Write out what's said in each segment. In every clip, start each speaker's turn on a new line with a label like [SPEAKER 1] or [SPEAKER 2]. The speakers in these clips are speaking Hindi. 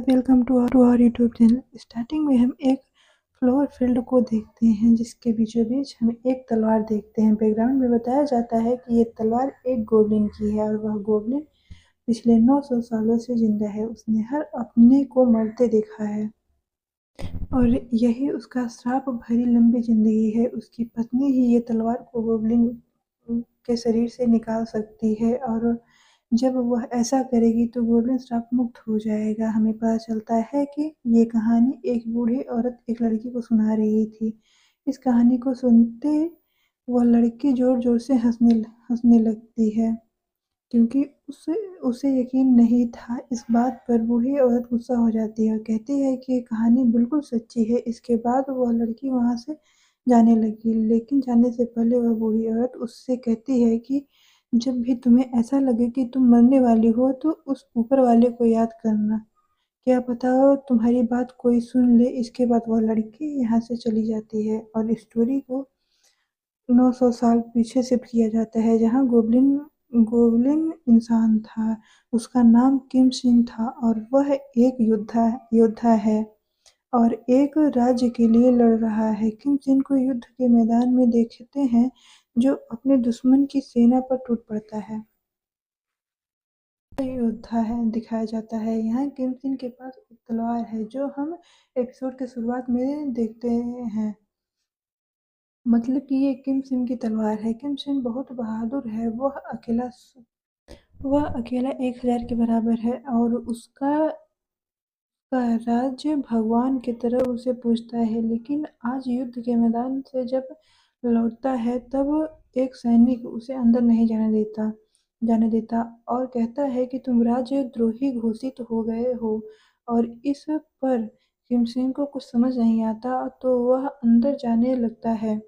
[SPEAKER 1] Welcome to our YouTube channel. Starting में हम एक फ्लोर फील्ड को देखते हैं जिसके बीचों बीच हम एक तलवार देखते हैं। बैकग्राउंड में बताया जाता है कि ये तलवार एक गोब्लिन की है और वह गोब्लिन पिछले 900 सालों से जिंदा है। उसने हर अपने को मरते देखा है और यही उसका श्राप भरी लंबी जिंदगी है। उसकी पत्नी ही ये तलवार को गोब्लिन के शरीर से निकाल सकती है और जब वह ऐसा करेगी तो गोल्डन श्राप मुक्त हो जाएगा। हमें पता चलता है कि ये कहानी एक बूढ़ी औरत एक लड़की को सुना रही थी। इस कहानी को सुनते वह लड़की जोर जोर से हंसने लगती है क्योंकि उसे उसे यकीन नहीं था इस बात पर। बूढ़ी औरत गुस्सा हो जाती है और कहती है कि ये कहानी बिल्कुल सच्ची है। इसके बाद वह लड़की वहां से जाने लगी, लेकिन जाने से पहले वह बूढ़ी औरत उससे कहती है कि जब भी तुम्हें ऐसा लगे कि तुम मरने वाली हो तो उस ऊपर वाले को याद करना, क्या पता हो तुम्हारी बात कोई सुन ले। इसके बाद वह लड़की यहाँ से चली जाती है और स्टोरी को 900 साल पीछे शिफ्ट किया जाता है जहाँ गोब्लिन गोब्लिन इंसान था। उसका नाम किम सिन था और वह एक योद्धा है और एक राज्य के लिए लड़ रहा है। किम सिन को युद्ध के मैदान में देखते हैं जो अपने दुश्मन की सेना पर टूट पड़ता है। योद्धा है दिखाया जाता है। यहाँ किम सिन के पास एक तलवार है जो हम एपिसोड के शुरुआत में देखते हैं। मतलब कि ये किम सिन की तलवार है। किम सिन बहुत बहादुर है। वह अकेला 1000 के बराबर है और उसका का राज्य भगवान की तरह उसे पूजता है। लेकिन आज युद्ध के मैदान से जब लौटता है तब एक सैनिक उसे अंदर नहीं जाने देता और कहता है कि तुम राजद्रोही घोषित हो गए हो। और इस पर किमसिन को कुछ समझ नहीं आता तो वह अंदर जाने लगता है,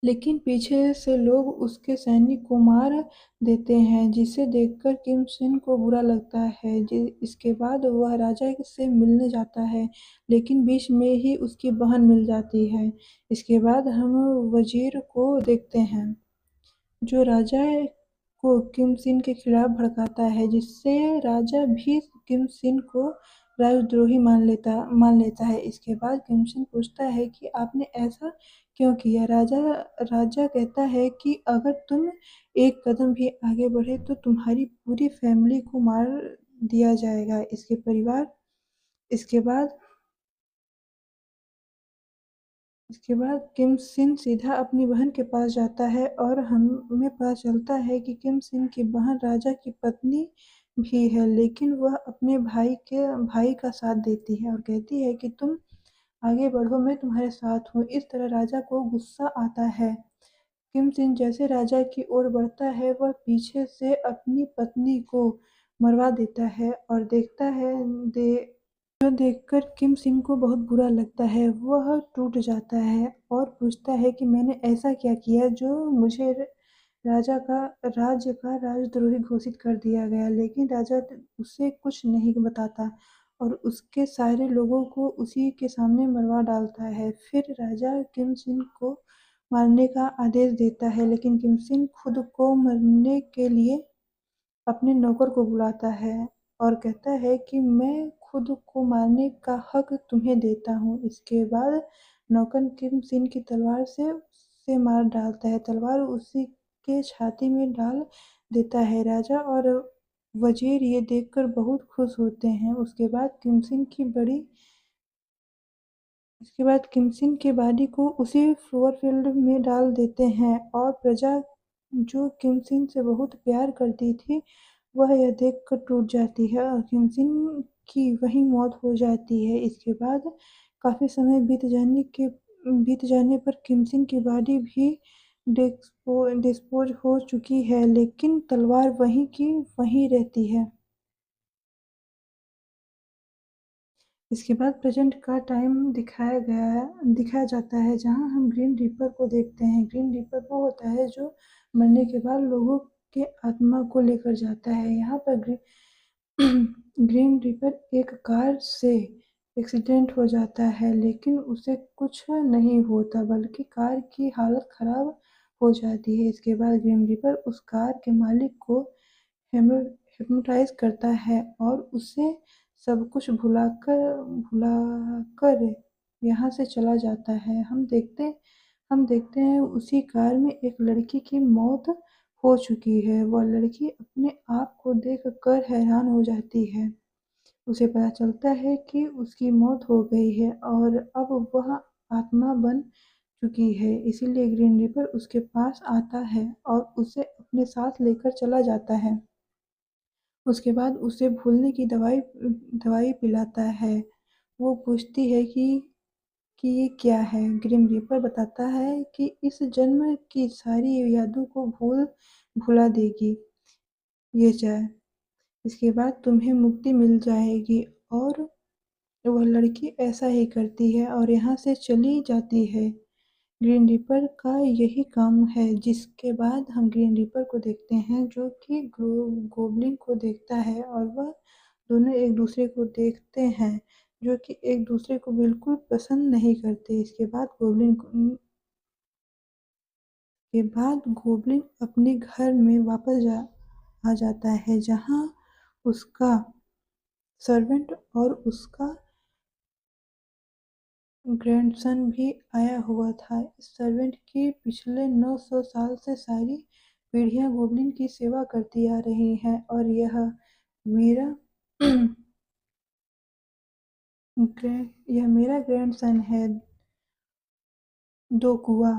[SPEAKER 1] लेकिन पीछे से लोग उसके सैनिक को मार देते हैं जिसे देखकर किम सिन को बुरा लगता है। इसके बाद वह राजा से मिलने जाता है, लेकिन बीच में ही उसकी बहन मिल जाती है। इसके बाद हम वजीर को देखते हैं जो राजा को किम सिन के खिलाफ भड़काता है, जिससे राजा भी किम सिन को राजद्रोही मान लेता है। इसके बाद किम सिन पूछता है कि आपने ऐसा क्यों किया। राजा कहता है कि अगर तुम एक कदम भी आगे बढ़े तो तुम्हारी पूरी फैमिली को मार दिया जाएगा। इसके बाद इसके बाद किम सिन सीधा अपनी बहन के पास जाता है और हमें पता चलता है कि किम सिन की बहन राजा की पत्नी भी है, लेकिन वह अपने भाई का साथ देती है और कहती है कि तुम आगे बढ़ो, मैं तुम्हारे साथ हूँ। इस तरह राजा को गुस्सा आता है। किम सिन जैसे राजा की ओर बढ़ता है वह पीछे से अपनी पत्नी को मरवा देता है और जो देखकर किम सिन को बहुत बुरा लगता है। वह टूट जाता है और पूछता है कि मैंने ऐसा क्या किया जो मुझे राज्य का राजद्रोही घोषित कर दिया गया। लेकिन राजा उसे कुछ नहीं बताता और उसके सारे लोगों को उसी के सामने मरवा डालता है। फिर राजा किम सिन को मारने का आदेश देता है, लेकिन किम सिन खुद को मरने के लिए अपने नौकर को बुलाता है और कहता है कि मैं खुद को मारने का हक तुम्हें देता हूँ। इसके बाद नौकर किम सिन की तलवार से मार डालता है। तलवार उसी के छाती में डाल देता है। राजा और वजीर ये देखकर बहुत खुश होते हैं। इसके बाद किमसिन के बॉडी को उसी फ्लोर फील्ड में डाल देते हैं और प्रजा जो किमसिन से बहुत प्यार करती थी वह यह देखकर टूट जाती है और किमसिन की वहीं मौत हो जाती है। इसके बाद काफ़ी समय बीत जाने पर किमसिन की बॉडी भी डिस्पोज हो चुकी है, लेकिन तलवार वहीं की वहीं रहती है। इसके बाद प्रेजेंट का टाइम दिखाया जाता है जहाँ हम ग्रीन रीपर को देखते हैं। ग्रीन रीपर वो होता है जो मरने के बाद लोगों के आत्मा को लेकर जाता है। यहाँ पर ग्रीन रीपर एक कार से एक्सीडेंट हो जाता है, लेकिन उसे कुछ नहीं होता बल्कि कार की हालत खराब हो जाती है। इसके बाद ग्रीन रीपर उस कार के मालिक को हिप्नोटाइज करता है और उसे सब कुछ भुलाकर यहाँ से चला जाता है। हम देखते हैं उसी कार में एक लड़की की मौत हो चुकी है। वह लड़की अपने आप को देखकर हैरान हो जाती है। उसे पता चलता है कि उसकी मौत हो गई है और अब वह आत्मा बन चुकी है। इसीलिए ग्रीन रीपर उसके पास आता है और उसे अपने साथ लेकर चला जाता है। उसके बाद उसे भूलने की दवाई दवाई पिलाता है। वो पूछती है कि ये क्या है? ग्रिम रीपर बताता है कि इस जन्म की सारी यादों को भुला देगी ये चाय। इसके बाद तुम्हें मुक्ति मिल जाएगी। और वह लड़की ऐसा ही करती है और यहाँ से चली जाती है। ग्रीन रीपर का यही काम है। जिसके बाद हम ग्रीन रीपर को देखते हैं जो कि गोब्लिन को देखता है और वह दोनों एक दूसरे को देखते हैं जो कि एक दूसरे को बिल्कुल पसंद नहीं करते। के बाद गोब्लिन अपने घर में आ जाता है जहाँ उसका सर्वेंट और उसका ग्रैंडसन भी आया हुआ था। इस सर्वेंट की पिछले 900 साल से सारी पीढ़ियां गोब्लिन की सेवा करती आ रही हैं और मेरा यह मेरा ग्रैंडसन है, दोकुआ।